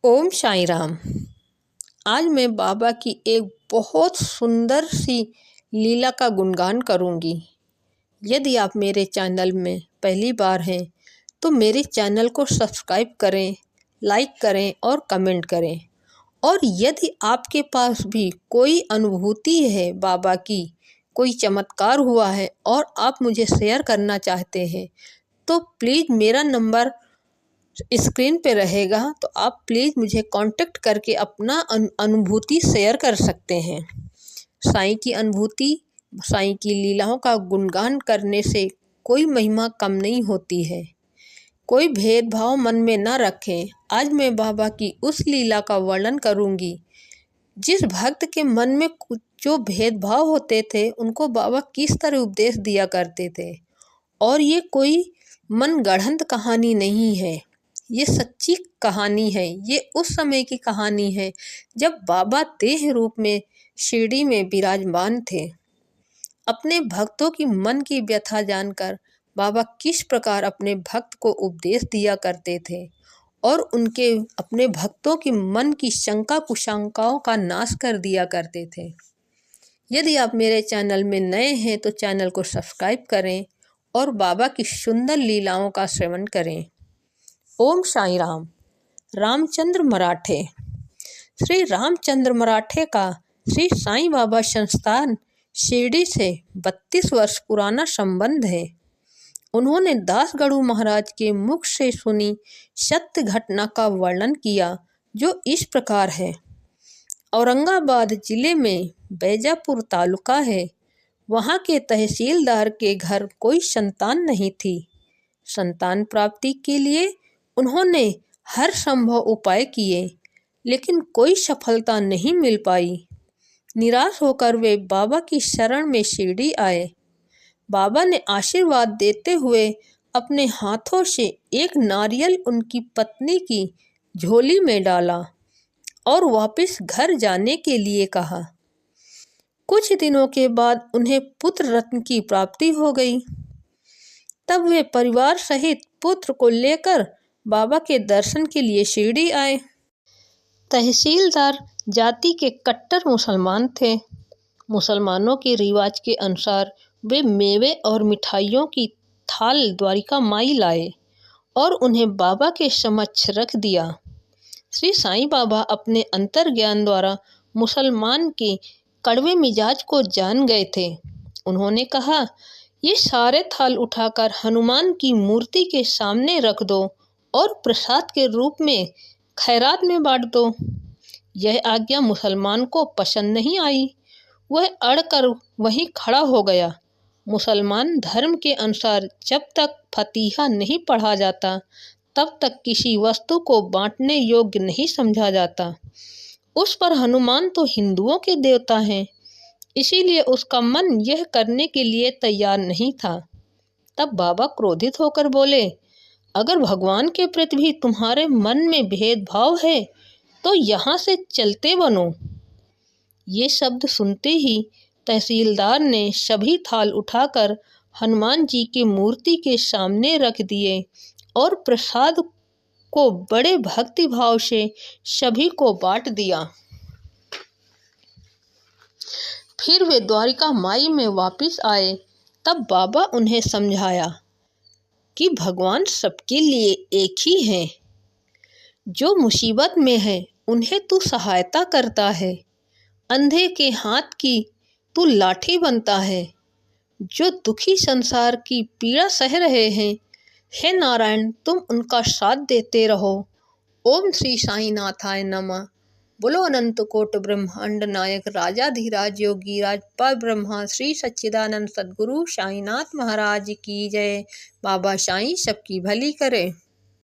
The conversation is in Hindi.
ओम साईं राम। आज मैं बाबा की एक बहुत सुंदर सी लीला का गुणगान करूंगी। यदि आप मेरे चैनल में पहली बार हैं तो मेरे चैनल को सब्सक्राइब करें, लाइक करें और कमेंट करें। और यदि आपके पास भी कोई अनुभूति है बाबा की, कोई चमत्कार हुआ है और आप मुझे शेयर करना चाहते हैं तो प्लीज़ मेरा नंबर स्क्रीन पे रहेगा, तो आप प्लीज़ मुझे कांटेक्ट करके अपना अनुभूति शेयर कर सकते हैं। साईं की अनुभूति, साईं की लीलाओं का गुणगान करने से कोई महिमा कम नहीं होती है। कोई भेदभाव मन में न रखें। आज मैं बाबा की उस लीला का वर्णन करूंगी जिस भक्त के मन में जो भेदभाव होते थे उनको बाबा किस तरह उपदेश दिया करते थे। और ये कोई मन गढ़ंत कहानी नहीं है, ये सच्ची कहानी है। ये उस समय की कहानी है जब बाबा देह रूप में शिरडी में विराजमान थे। अपने भक्तों की मन की व्यथा जानकर बाबा किस प्रकार अपने भक्त को उपदेश दिया करते थे और उनके अपने भक्तों की मन की शंका कुशंकाओं का नाश कर दिया करते थे। यदि आप मेरे चैनल में नए हैं तो चैनल को सब्सक्राइब करें और बाबा की सुंदर लीलाओं का श्रवण करें। ओम साईं राम। रामचंद्र मराठे। श्री रामचंद्र मराठे का श्री साईं बाबा संस्थान शिरडी से 32 वर्ष पुराना संबंध है। उन्होंने दासगढ़ू महाराज के मुख से सुनी सत्य घटना का वर्णन किया जो इस प्रकार है। औरंगाबाद जिले में बैजापुर तालुका है। वहाँ के तहसीलदार के घर कोई संतान नहीं थी। संतान प्राप्ति के लिए उन्होंने हर संभव उपाय किए लेकिन कोई सफलता नहीं मिल पाई। निराश होकर वे बाबा की शरण में शिरडी आए। बाबा ने आशीर्वाद देते हुए अपने हाथों से एक नारियल उनकी पत्नी की झोली में डाला और वापस घर जाने के लिए कहा। कुछ दिनों के बाद उन्हें पुत्र रत्न की प्राप्ति हो गई। तब वे परिवार सहित पुत्र को लेकर बाबा के दर्शन के लिए शिरडी आए। तहसीलदार जाति के कट्टर मुसलमान थे। मुसलमानों के रिवाज के अनुसार वे मेवे और मिठाइयों की थाल द्वारिका माई लाए और उन्हें बाबा के समक्ष रख दिया। श्री साईं बाबा अपने अंतर ज्ञान द्वारा मुसलमान के कड़वे मिजाज को जान गए थे। उन्होंने कहा, ये सारे थाल उठाकर हनुमान की मूर्ति के सामने रख दो और प्रसाद के रूप में खैरात में बांट दो। यह आज्ञा मुसलमान को पसंद नहीं आई। वह अड़कर वहीं खड़ा हो गया। मुसलमान धर्म के अनुसार जब तक फतीहा नहीं पढ़ा जाता तब तक किसी वस्तु को बांटने योग्य नहीं समझा जाता। उस पर हनुमान तो हिंदुओं के देवता हैं, इसीलिए उसका मन यह करने के लिए तैयार नहीं था। तब बाबा क्रोधित होकर बोले, अगर भगवान के प्रति भी तुम्हारे मन में भेदभाव है तो यहाँ से चलते बनो। ये शब्द सुनते ही तहसीलदार ने सभी थाल उठाकर हनुमान जी की मूर्ति के सामने रख दिए और प्रसाद को बड़े भक्ति भाव से सभी को बांट दिया। फिर वे द्वारिका माई में वापस आए। तब बाबा उन्हें समझाया कि भगवान सबके लिए एक ही हैं। जो मुसीबत में है उन्हें तू सहायता करता है। अंधे के हाथ की तू लाठी बनता है। जो दुखी संसार की पीड़ा सह रहे हैं, हे नारायण तुम उनका साथ देते रहो। ओम श्री साईं नाथाय नमः। बोलो अनंत कोट ब्रह्मांड नायक राजाधिराज योगीराज पर ब्रह्मा श्री सच्चिदानंद सद्गुरु साईनाथ महाराज की जय। बाबा साईं सबकी भली करे।